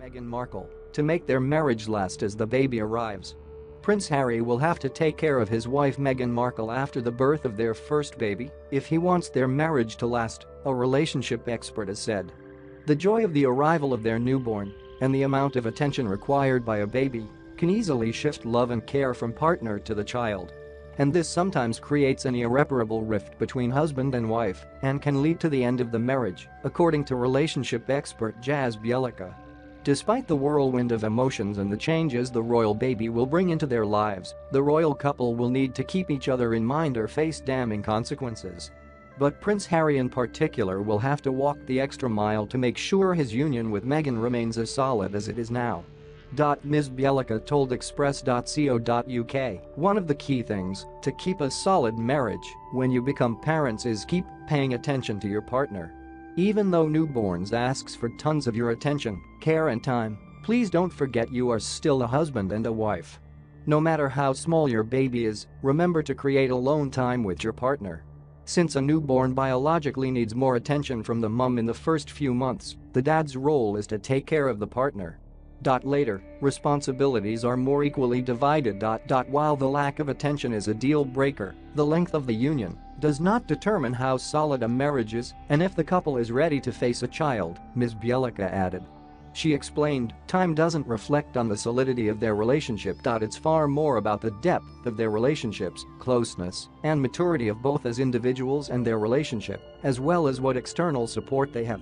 Meghan Markle to make their marriage last as the baby arrives. Prince Harry will have to take care of his wife Meghan Markle after the birth of their first baby if he wants their marriage to last, a relationship expert has said. The joy of the arrival of their newborn and the amount of attention required by a baby can easily shift love and care from partner to the child. And this sometimes creates an irreparable rift between husband and wife and can lead to the end of the marriage, according to relationship expert Jazz Bielica. Despite the whirlwind of emotions and the changes the royal baby will bring into their lives, the royal couple will need to keep each other in mind or face damning consequences. But Prince Harry in particular will have to walk the extra mile to make sure his union with Meghan remains as solid as it is now. Ms. Bielica told Express.co.uk, one of the key things to keep a solid marriage when you become parents is keep paying attention to your partner. Even though newborns asks for tons of your attention, care and time, please don't forget you are still a husband and a wife. No matter how small your baby is, remember to create alone time with your partner. Since a newborn biologically needs more attention from the mom in the first few months, the dad's role is to take care of the partner. Later, responsibilities are more equally divided. While the lack of attention is a deal breaker, the length of the union does not determine how solid a marriage is and if the couple is ready to face a child, Ms. Bielica added. She explained, time doesn't reflect on the solidity of their relationship. It's far more about the depth of their relationships, closeness, and maturity of both as individuals and their relationship, as well as what external support they have.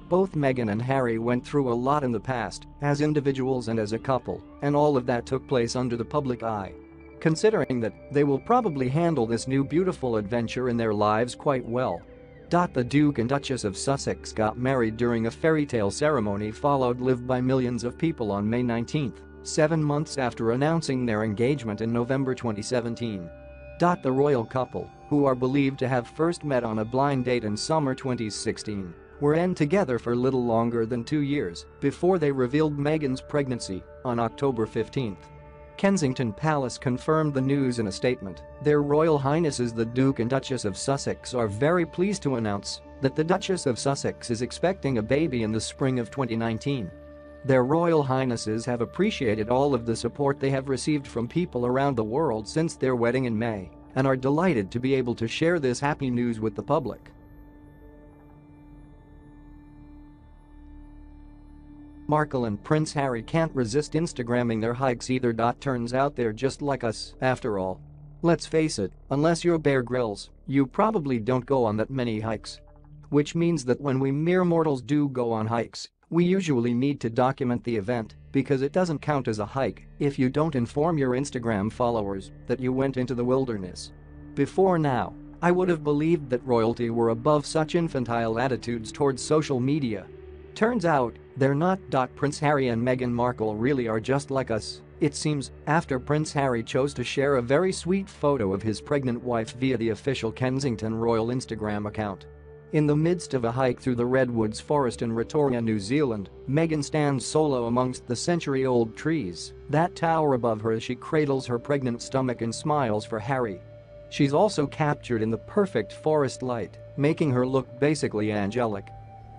Both Meghan and Harry went through a lot in the past, as individuals and as a couple, and all of that took place under the public eye. Considering that, they will probably handle this new beautiful adventure in their lives quite well. The Duke and Duchess of Sussex got married during a fairy tale ceremony followed live by millions of people on May 19, 7 months after announcing their engagement in November 2017. The royal couple, who are believed to have first met on a blind date in summer 2016, were together for little longer than 2 years before they revealed Meghan's pregnancy on October 15. Kensington Palace confirmed the news in a statement. Their Royal Highnesses the Duke and Duchess of Sussex are very pleased to announce that the Duchess of Sussex is expecting a baby in the spring of 2019. Their Royal Highnesses have appreciated all of the support they have received from people around the world since their wedding in May and are delighted to be able to share this happy news with the public. Markle and Prince Harry can't resist Instagramming their hikes either. Turns out they're just like us, after all. Let's face it, unless you're Bear Grylls, you probably don't go on that many hikes. Which means that when we mere mortals do go on hikes, we usually need to document the event because it doesn't count as a hike if you don't inform your Instagram followers that you went into the wilderness. Before now, I would have believed that royalty were above such infantile attitudes towards social media. Turns out, they're not. Prince Harry and Meghan Markle really are just like us, it seems, after Prince Harry chose to share a very sweet photo of his pregnant wife via the official Kensington Royal Instagram account. In the midst of a hike through the Redwoods Forest in Rotorua, New Zealand, Meghan stands solo amongst the century-old trees that tower above her as she cradles her pregnant stomach and smiles for Harry. She's also captured in the perfect forest light, making her look basically angelic.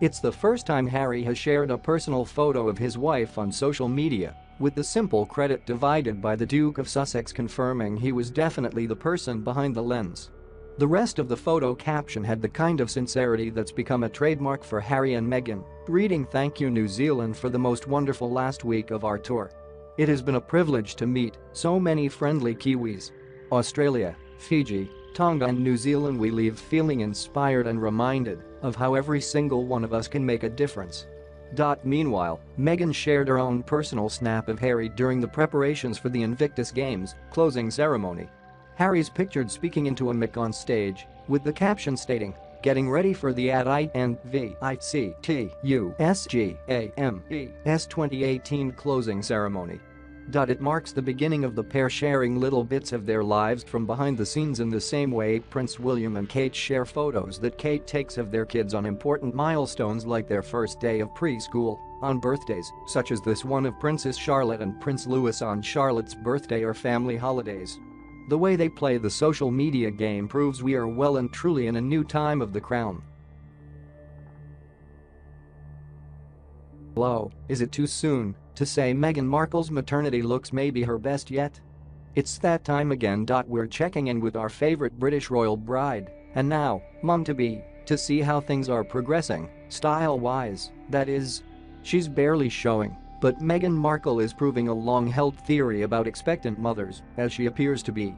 It's the first time Harry has shared a personal photo of his wife on social media, with the simple credit divided by the Duke of Sussex confirming he was definitely the person behind the lens. The rest of the photo caption had the kind of sincerity that's become a trademark for Harry and Meghan, reading "Thank you New Zealand for the most wonderful last week of our tour. It has been a privilege to meet so many friendly Kiwis. Australia, Fiji, Tonga and New Zealand, we leave feeling inspired and reminded of how every single one of us can make a difference." Meanwhile, Meghan shared her own personal snap of Harry during the preparations for the Invictus Games closing ceremony. Harry's pictured speaking into a mic on stage, with the caption stating, "Getting ready for the Invictus 2018 closing ceremony." It marks the beginning of the pair sharing little bits of their lives from behind the scenes in the same way Prince William and Kate share photos that Kate takes of their kids on important milestones like their first day of preschool, on birthdays, such as this one of Princess Charlotte and Prince Louis on Charlotte's birthday, or family holidays. The way they play the social media game proves we are well and truly in a new time of the crown. Hello, is it too soon to say Meghan Markle's maternity looks may be her best yet? It's that time again. We're checking in with our favorite British royal bride and now mom-to-be to see how things are progressing, style-wise, that is. She's barely showing, but Meghan Markle is proving a long-held theory about expectant mothers as she appears to be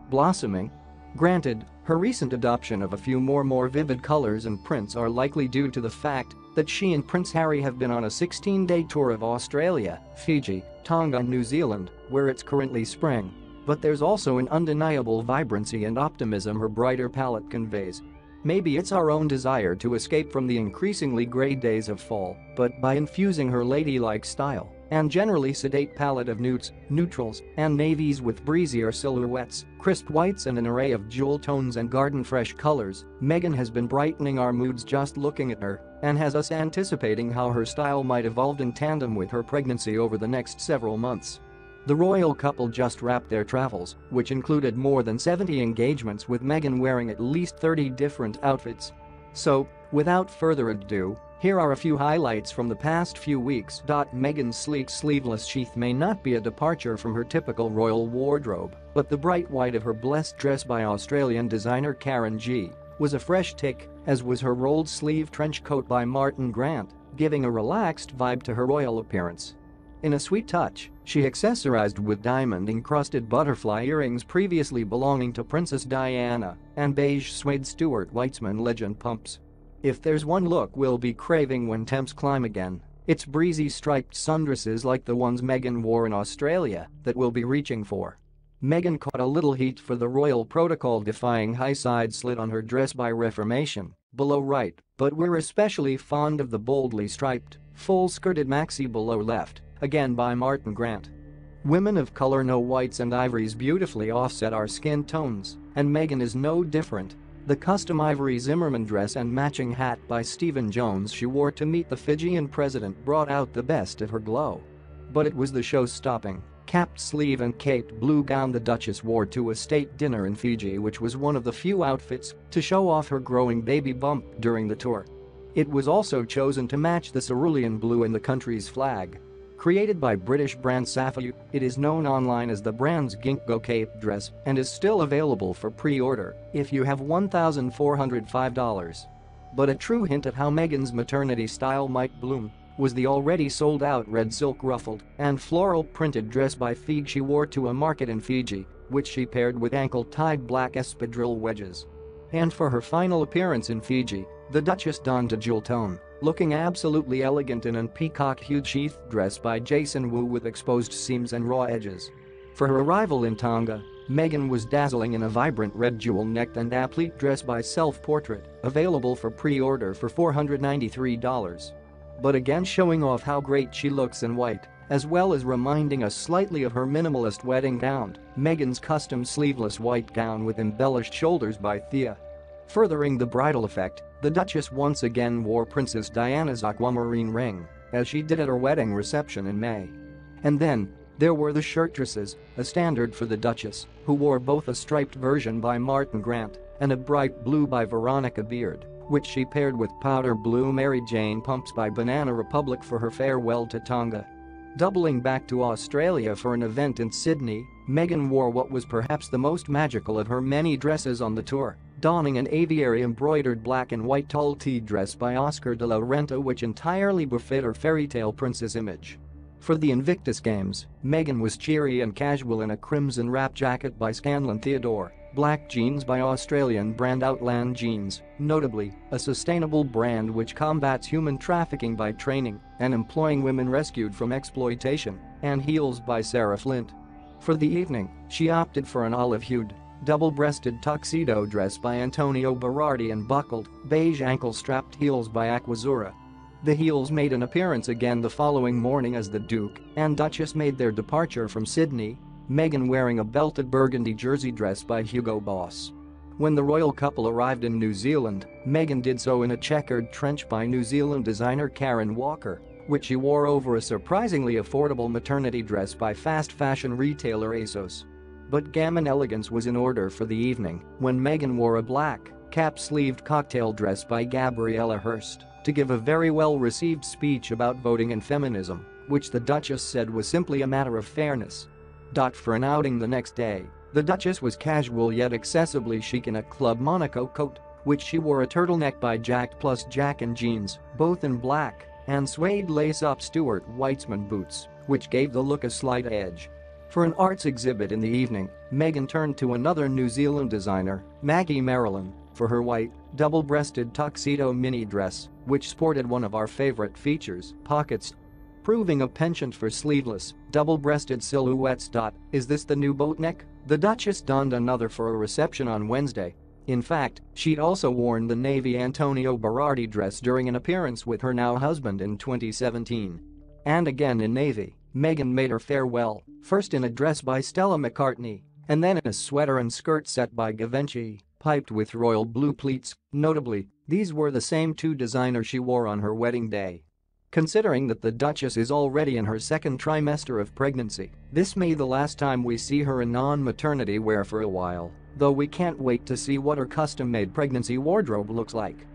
blossoming. Granted, her recent adoption of a few more vivid colors and prints are likely due to the fact that she and Prince Harry have been on a 16-day tour of Australia, Fiji, Tonga and New Zealand, where it's currently spring. But there's also an undeniable vibrancy and optimism her brighter palette conveys. Maybe it's our own desire to escape from the increasingly gray days of fall, but by infusing her ladylike style and generally sedate palette of nudes, neutrals, and navies with breezier silhouettes, crisp whites and an array of jewel tones and garden-fresh colors, Meghan has been brightening our moods just looking at her and has us anticipating how her style might evolve in tandem with her pregnancy over the next several months. The royal couple just wrapped their travels, which included more than 70 engagements with Meghan wearing at least 30 different outfits. So, without further ado, here are a few highlights from the past few weeks. Meghan's sleek sleeveless sheath may not be a departure from her typical royal wardrobe, but the bright white of her blessed dress by Australian designer Karen G was a fresh take, as was her rolled sleeve trench coat by Martin Grant, giving a relaxed vibe to her royal appearance. In a sweet touch, she accessorized with diamond-encrusted butterfly earrings previously belonging to Princess Diana and beige suede Stuart Weitzman legend pumps. If there's one look we'll be craving when temps climb again, it's breezy striped sundresses like the ones Meghan wore in Australia that we'll be reaching for. Meghan caught a little heat for the royal protocol-defying high side slit on her dress by Reformation, below right, but we're especially fond of the boldly striped, full-skirted maxi below left, again by Martin Grant. Women of color know whites and ivories beautifully offset our skin tones, and Meghan is no different. The custom ivory Zimmermann dress and matching hat by Stephen Jones she wore to meet the Fijian president brought out the best of her glow. But it was the show-stopping, capped sleeve and caped blue gown the Duchess wore to a state dinner in Fiji, which was one of the few outfits to show off her growing baby bump during the tour. It was also chosen to match the cerulean blue in the country's flag. Created by British brand Safayu, it is known online as the brand's Ginkgo cape dress and is still available for pre-order if you have $1,405. But a true hint at how Meghan's maternity style might bloom was the already sold-out red silk ruffled and floral printed dress by Fig she wore to a market in Fiji, which she paired with ankle-tied black espadrille wedges. And for her final appearance in Fiji, the Duchess donned a jewel tone, looking absolutely elegant in an peacock-hued sheath dress by Jason Wu with exposed seams and raw edges. For her arrival in Tonga, Meghan was dazzling in a vibrant red jewel-necked and applique dress by Self Portrait, available for pre-order for $493. But again showing off how great she looks in white, as well as reminding us slightly of her minimalist wedding gown, Meghan's custom sleeveless white gown with embellished shoulders by Thea. Furthering the bridal effect, the Duchess once again wore Princess Diana's aquamarine ring, as she did at her wedding reception in May. And then, there were the shirt dresses, a standard for the Duchess, who wore both a striped version by Martin Grant and a bright blue by Veronica Beard, which she paired with powder blue Mary Jane pumps by Banana Republic for her farewell to Tonga. Doubling back to Australia for an event in Sydney, Meghan wore what was perhaps the most magical of her many dresses on the tour, donning an aviary-embroidered black and white tall tea dress by Oscar de la Renta which entirely befit her fairy-tale princess image. For the Invictus Games, Meghan was cheery and casual in a crimson wrap jacket by Scanlan Theodore, black jeans by Australian brand Outland Jeans, notably, a sustainable brand which combats human trafficking by training and employing women rescued from exploitation, and heels by Sarah Flint. For the evening, she opted for an olive-hued, double-breasted tuxedo dress by Antonio Berardi and buckled, beige ankle-strapped heels by Aquazzura. The heels made an appearance again the following morning as the Duke and Duchess made their departure from Sydney, Meghan wearing a belted burgundy jersey dress by Hugo Boss. When the royal couple arrived in New Zealand, Meghan did so in a checkered trench by New Zealand designer Karen Walker, which she wore over a surprisingly affordable maternity dress by fast fashion retailer ASOS. But gammon elegance was in order for the evening when Meghan wore a black, cap-sleeved cocktail dress by Gabriella Hearst, to give a very well-received speech about voting and feminism, which the Duchess said was simply a matter of fairness. For an outing the next day, the Duchess was casual yet excessively chic in a Club Monaco coat, which she wore a turtleneck by Jack plus Jack and jeans, both in black, and suede lace-up Stuart Weitzman boots, which gave the look a slight edge. For an arts exhibit in the evening, Meghan turned to another New Zealand designer, Maggie Marilyn, for her white, double-breasted tuxedo mini dress, which sported one of our favorite features, pockets, proving a penchant for sleeveless, double-breasted silhouettes. Is this the new boat neck? The Duchess donned another for a reception on Wednesday. In fact, she'd also worn the navy Antonio Berardi dress during an appearance with her now husband in 2017. And again in navy, Meghan made her farewell, first in a dress by Stella McCartney, and then in a sweater and skirt set by Givenchy, piped with royal blue pleats. Notably, these were the same two designers she wore on her wedding day. Considering that the Duchess is already in her second trimester of pregnancy, this may be the last time we see her in non-maternity wear for a while, though we can't wait to see what her custom-made pregnancy wardrobe looks like.